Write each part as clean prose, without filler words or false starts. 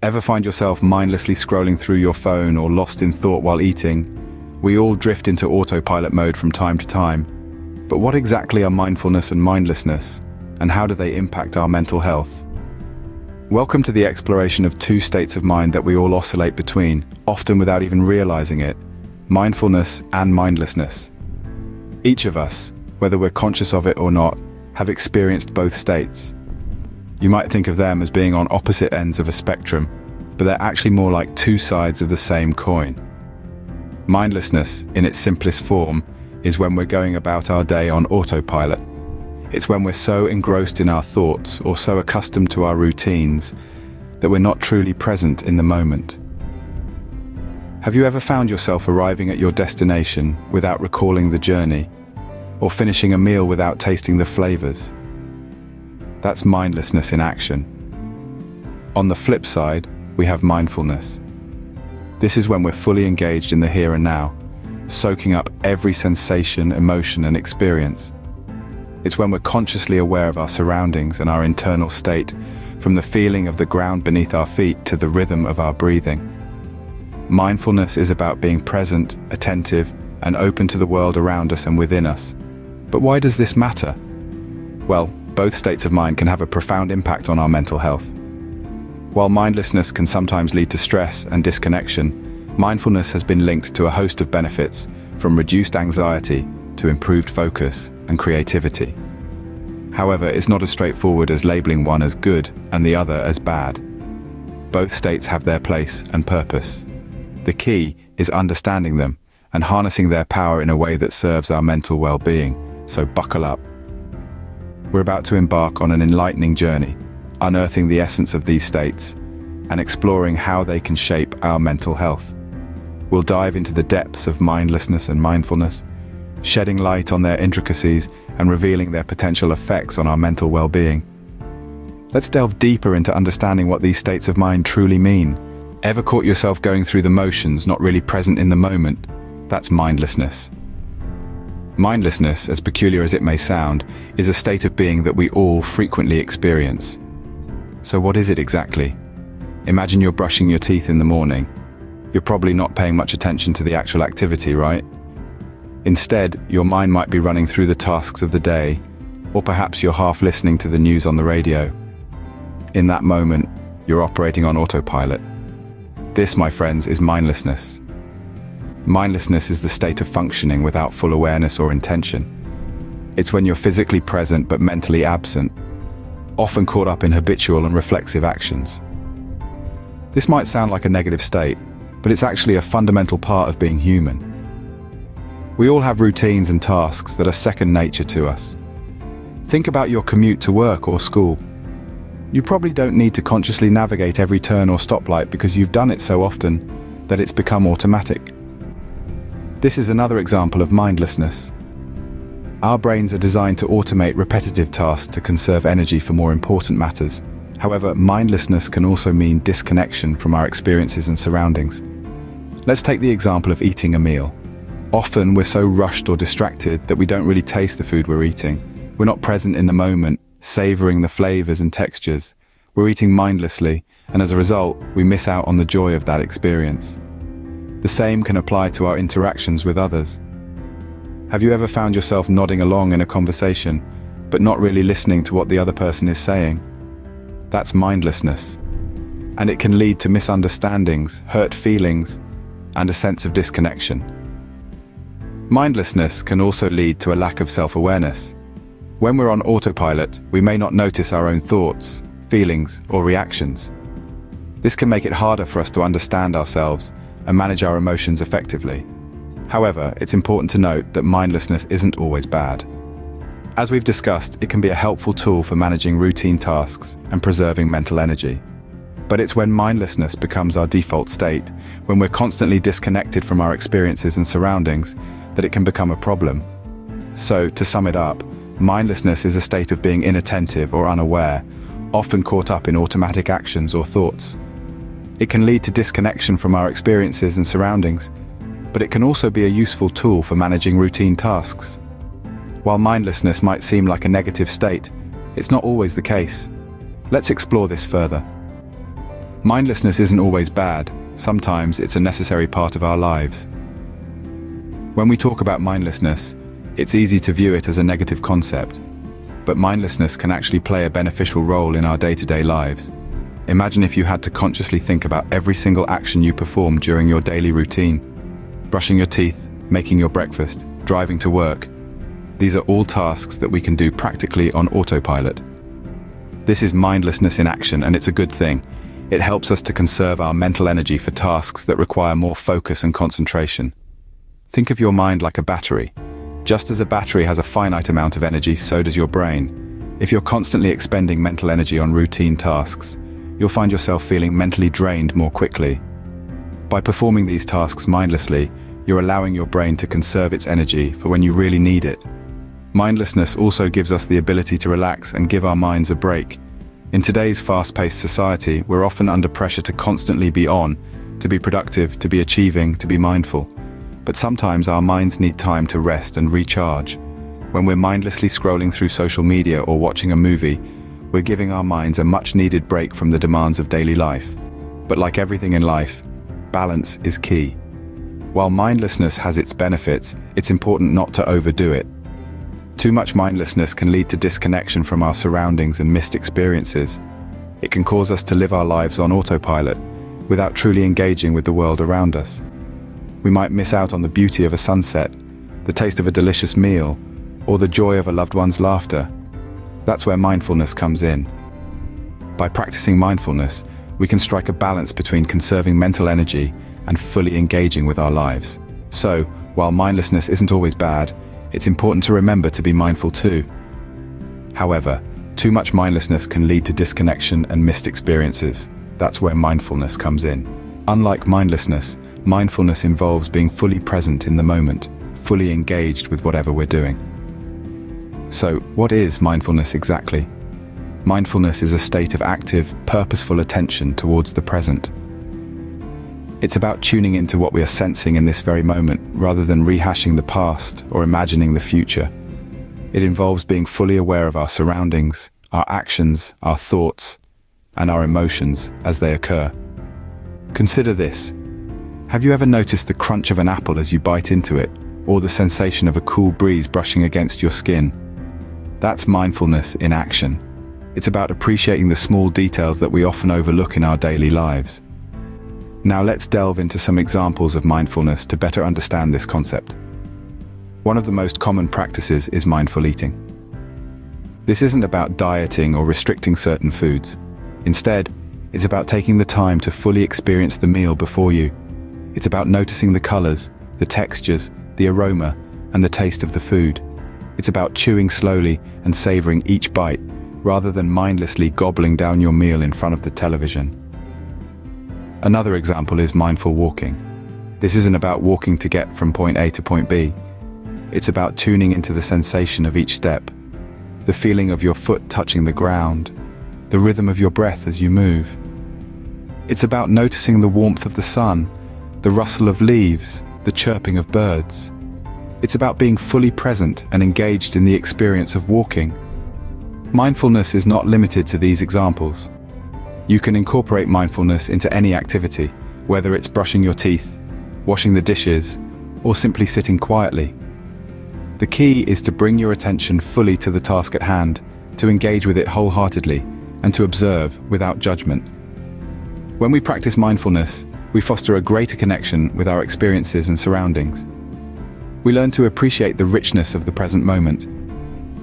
Ever find yourself mindlessly scrolling through your phone or lost in thought while eating? We all drift into autopilot mode from time to time. But what exactly are mindfulness and mindlessness, and how do they impact our mental health? Welcome to the exploration of two states of mind that we all oscillate between, often without even realizing it: mindfulness and mindlessness. Each of us, whether we're conscious of it or not, have experienced both states. You might think of them as being on opposite ends of a spectrum, but they're actually more like two sides of the same coin. Mindlessness, in its simplest form, is when we're going about our day on autopilot. It's when we're so engrossed in our thoughts or so accustomed to our routines that we're not truly present in the moment. Have you ever found yourself arriving at your destination without recalling the journey, or finishing a meal without tasting the flavors? That's mindlessness in action. On the flip side, we have mindfulness. This is when we're fully engaged in the here and now, soaking up every sensation, emotion, and experience. It's when we're consciously aware of our surroundings and our internal state, from the feeling of the ground beneath our feet to the rhythm of our breathing. Mindfulness is about being present, attentive, and open to the world around us and within us. But why does this matter? Well, both states of mind can have a profound impact on our mental health. While mindlessness can sometimes lead to stress and disconnection, mindfulness has been linked to a host of benefits, from reduced anxiety to improved focus and creativity. However, it's not as straightforward as labeling one as good and the other as bad. Both states have their place and purpose. The key is understanding them and harnessing their power in a way that serves our mental well-being. So buckle up. We're about to embark on an enlightening journey, unearthing the essence of these states and exploring how they can shape our mental health. We'll dive into the depths of mindlessness and mindfulness, shedding light on their intricacies and revealing their potential effects on our mental well-being. Let's delve deeper into understanding what these states of mind truly mean. Ever caught yourself going through the motions, not really present in the moment? That's mindlessness. Mindlessness, as peculiar as it may sound, is a state of being that we all frequently experience. So what is it exactly? Imagine you're brushing your teeth in the morning. You're probably not paying much attention to the actual activity, right? Instead, your mind might be running through the tasks of the day, or perhaps you're half listening to the news on the radio. In that moment, you're operating on autopilot. This, my friends, is mindlessness. Mindlessness is the state of functioning without full awareness or intention. It's when you're physically present but mentally absent, often caught up in habitual and reflexive actions. This might sound like a negative state, but it's actually a fundamental part of being human. We all have routines and tasks that are second nature to us. Think about your commute to work or school. You probably don't need to consciously navigate every turn or stoplight because you've done it so often that it's become automatic. This is another example of mindlessness. Our brains are designed to automate repetitive tasks to conserve energy for more important matters. However, mindlessness can also mean disconnection from our experiences and surroundings. Let's take the example of eating a meal. Often we're so rushed or distracted that we don't really taste the food we're eating. We're not present in the moment, savoring the flavors and textures. We're eating mindlessly, and as a result, we miss out on the joy of that experience. The same can apply to our interactions with others. Have you ever found yourself nodding along in a conversation, but not really listening to what the other person is saying? That's mindlessness. And it can lead to misunderstandings, hurt feelings, and a sense of disconnection. Mindlessness can also lead to a lack of self-awareness. When we're on autopilot, we may not notice our own thoughts, feelings, or reactions. This can make it harder for us to understand ourselves and manage our emotions effectively. However, it's important to note that mindlessness isn't always bad. As we've discussed, it can be a helpful tool for managing routine tasks and preserving mental energy. But it's when mindlessness becomes our default state, when we're constantly disconnected from our experiences and surroundings, that it can become a problem. So, to sum it up, mindlessness is a state of being inattentive or unaware, often caught up in automatic actions or thoughts. It can lead to disconnection from our experiences and surroundings, but it can also be a useful tool for managing routine tasks. While mindlessness might seem like a negative state, it's not always the case. Let's explore this further. Mindlessness isn't always bad. Sometimes it's a necessary part of our lives. When we talk about mindlessness, it's easy to view it as a negative concept. But mindlessness can actually play a beneficial role in our day-to-day lives. Imagine if you had to consciously think about every single action you perform during your daily routine. Brushing your teeth, making your breakfast, driving to work. These are all tasks that we can do practically on autopilot. This is mindlessness in action, and it's a good thing. It helps us to conserve our mental energy for tasks that require more focus and concentration. Think of your mind like a battery. Just as a battery has a finite amount of energy, so does your brain. If you're constantly expending mental energy on routine tasks, you'll find yourself feeling mentally drained more quickly. By performing these tasks mindlessly, you're allowing your brain to conserve its energy for when you really need it. Mindlessness also gives us the ability to relax and give our minds a break. In today's fast-paced society, we're often under pressure to constantly be on, to be productive, to be achieving, to be mindful. But sometimes our minds need time to rest and recharge. When we're mindlessly scrolling through social media or watching a movie, we're giving our minds a much-needed break from the demands of daily life. But like everything in life, balance is key. While mindlessness has its benefits, it's important not to overdo it. Too much mindlessness can lead to disconnection from our surroundings and missed experiences. It can cause us to live our lives on autopilot, without truly engaging with the world around us. We might miss out on the beauty of a sunset, the taste of a delicious meal, or the joy of a loved one's laughter. That's where mindfulness comes in. By practicing mindfulness, we can strike a balance between conserving mental energy and fully engaging with our lives. So, while mindlessness isn't always bad, it's important to remember to be mindful too. However, too much mindlessness can lead to disconnection and missed experiences. That's where mindfulness comes in. Unlike mindlessness, mindfulness involves being fully present in the moment, fully engaged with whatever we're doing. So, what is mindfulness exactly? Mindfulness is a state of active, purposeful attention towards the present. It's about tuning into what we are sensing in this very moment, rather than rehashing the past or imagining the future. It involves being fully aware of our surroundings, our actions, our thoughts, and our emotions as they occur. Consider this. Have you ever noticed the crunch of an apple as you bite into it, or the sensation of a cool breeze brushing against your skin? That's mindfulness in action. It's about appreciating the small details that we often overlook in our daily lives. Now let's delve into some examples of mindfulness to better understand this concept. One of the most common practices is mindful eating. This isn't about dieting or restricting certain foods. Instead, it's about taking the time to fully experience the meal before you. It's about noticing the colors, the textures, the aroma, and the taste of the food. It's about chewing slowly and savoring each bite, rather than mindlessly gobbling down your meal in front of the television. Another example is mindful walking. This isn't about walking to get from point A to point B. It's about tuning into the sensation of each step, the feeling of your foot touching the ground, the rhythm of your breath as you move. It's about noticing the warmth of the sun, the rustle of leaves, the chirping of birds. It's about being fully present and engaged in the experience of walking. Mindfulness is not limited to these examples. You can incorporate mindfulness into any activity, whether it's brushing your teeth, washing the dishes, or simply sitting quietly. The key is to bring your attention fully to the task at hand, to engage with it wholeheartedly, and to observe without judgment. When we practice mindfulness, we foster a greater connection with our experiences and surroundings. We learn to appreciate the richness of the present moment.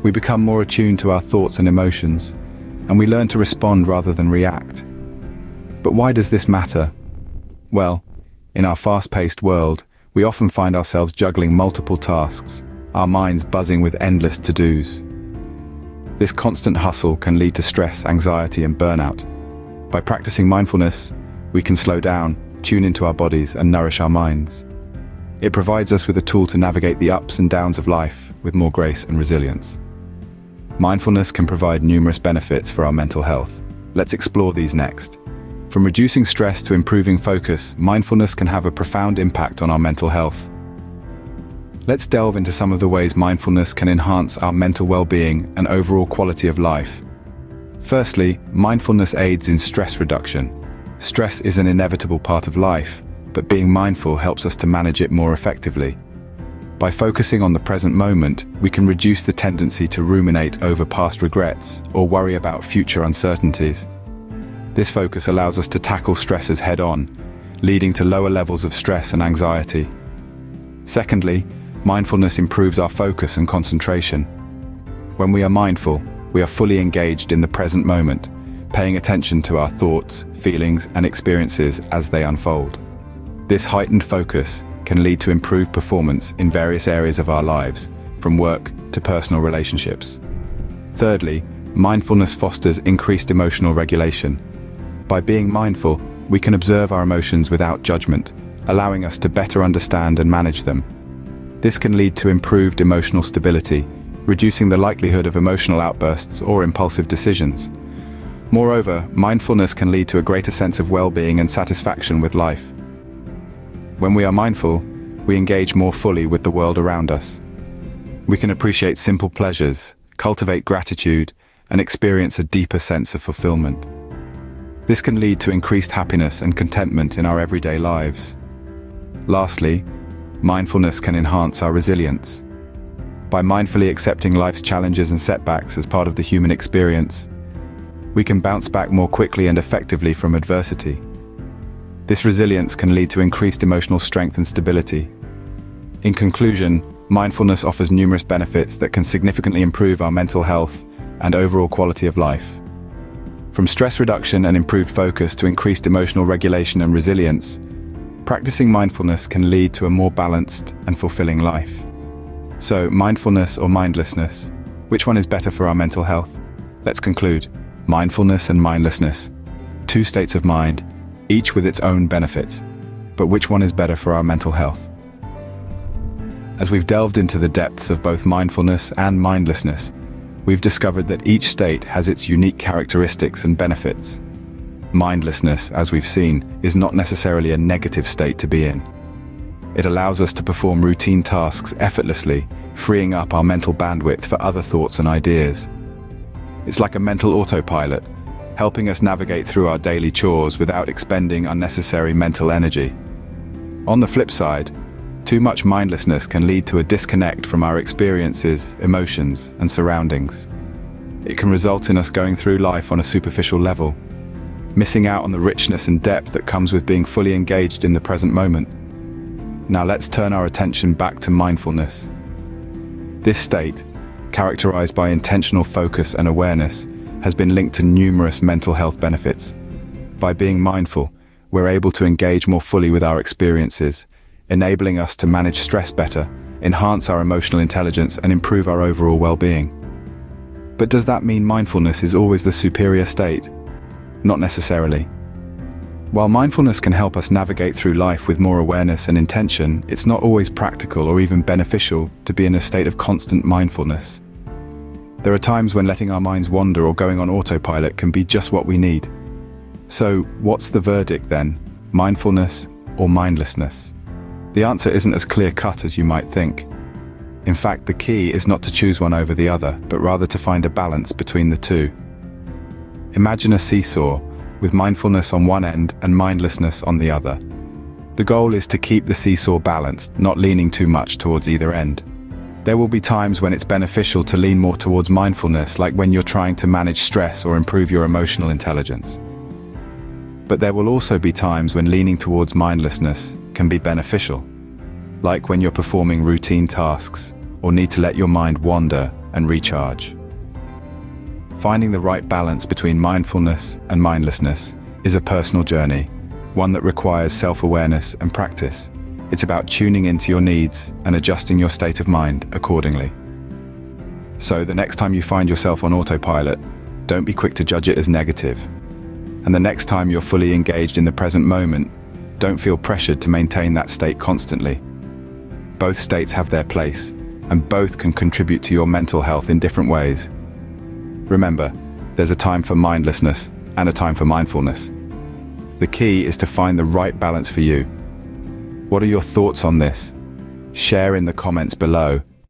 We become more attuned to our thoughts and emotions, and we learn to respond rather than react. But why does this matter? Well, in our fast-paced world, we often find ourselves juggling multiple tasks, our minds buzzing with endless to-dos. This constant hustle can lead to stress, anxiety, and burnout. By practicing mindfulness, we can slow down, tune into our bodies, and nourish our minds. It provides us with a tool to navigate the ups and downs of life with more grace and resilience. Mindfulness can provide numerous benefits for our mental health. Let's explore these next. From reducing stress to improving focus, mindfulness can have a profound impact on our mental health. Let's delve into some of the ways mindfulness can enhance our mental well-being and overall quality of life. Firstly, mindfulness aids in stress reduction. Stress is an inevitable part of life, but being mindful helps us to manage it more effectively. By focusing on the present moment, we can reduce the tendency to ruminate over past regrets or worry about future uncertainties. This focus allows us to tackle stresses head-on, leading to lower levels of stress and anxiety. Secondly, mindfulness improves our focus and concentration. When we are mindful, we are fully engaged in the present moment, paying attention to our thoughts, feelings, and experiences as they unfold. This heightened focus can lead to improved performance in various areas of our lives, from work to personal relationships. Thirdly, mindfulness fosters increased emotional regulation. By being mindful, we can observe our emotions without judgment, allowing us to better understand and manage them. This can lead to improved emotional stability, reducing the likelihood of emotional outbursts or impulsive decisions. Moreover, mindfulness can lead to a greater sense of well-being and satisfaction with life. When we are mindful, we engage more fully with the world around us. We can appreciate simple pleasures, cultivate gratitude, and experience a deeper sense of fulfillment. This can lead to increased happiness and contentment in our everyday lives. Lastly, mindfulness can enhance our resilience. By mindfully accepting life's challenges and setbacks as part of the human experience, we can bounce back more quickly and effectively from adversity. This resilience can lead to increased emotional strength and stability. In conclusion, mindfulness offers numerous benefits that can significantly improve our mental health and overall quality of life. From stress reduction and improved focus to increased emotional regulation and resilience, practicing mindfulness can lead to a more balanced and fulfilling life. So, mindfulness or mindlessness, which one is better for our mental health? Let's conclude. Mindfulness and mindlessness, two states of mind, each with its own benefits. But which one is better for our mental health? As we've delved into the depths of both mindfulness and mindlessness, we've discovered that each state has its unique characteristics and benefits. Mindlessness, as we've seen, is not necessarily a negative state to be in. It allows us to perform routine tasks effortlessly, freeing up our mental bandwidth for other thoughts and ideas. It's like a mental autopilot, helping us navigate through our daily chores without expending unnecessary mental energy. On the flip side, too much mindlessness can lead to a disconnect from our experiences, emotions, and surroundings. It can result in us going through life on a superficial level, missing out on the richness and depth that comes with being fully engaged in the present moment. Now let's turn our attention back to mindfulness. This state, characterized by intentional focus and awareness, has been linked to numerous mental health benefits. By being mindful, we're able to engage more fully with our experiences, enabling us to manage stress better, enhance our emotional intelligence, and improve our overall well-being. But does that mean mindfulness is always the superior state? Not necessarily. While mindfulness can help us navigate through life with more awareness and intention, it's not always practical or even beneficial to be in a state of constant mindfulness. There are times when letting our minds wander or going on autopilot can be just what we need. So, what's the verdict then? Mindfulness or mindlessness? The answer isn't as clear-cut as you might think. In fact, the key is not to choose one over the other, but rather to find a balance between the two. Imagine a seesaw, with mindfulness on one end and mindlessness on the other. The goal is to keep the seesaw balanced, not leaning too much towards either end. There will be times when it's beneficial to lean more towards mindfulness, like when you're trying to manage stress or improve your emotional intelligence. But there will also be times when leaning towards mindlessness can be beneficial, like when you're performing routine tasks or need to let your mind wander and recharge. Finding the right balance between mindfulness and mindlessness is a personal journey, one that requires self-awareness and practice. It's about tuning into your needs and adjusting your state of mind accordingly. So the next time you find yourself on autopilot, don't be quick to judge it as negative. And the next time you're fully engaged in the present moment, don't feel pressured to maintain that state constantly. Both states have their place, and both can contribute to your mental health in different ways. Remember, there's a time for mindlessness and a time for mindfulness. The key is to find the right balance for you. What are your thoughts on this? Share in the comments below,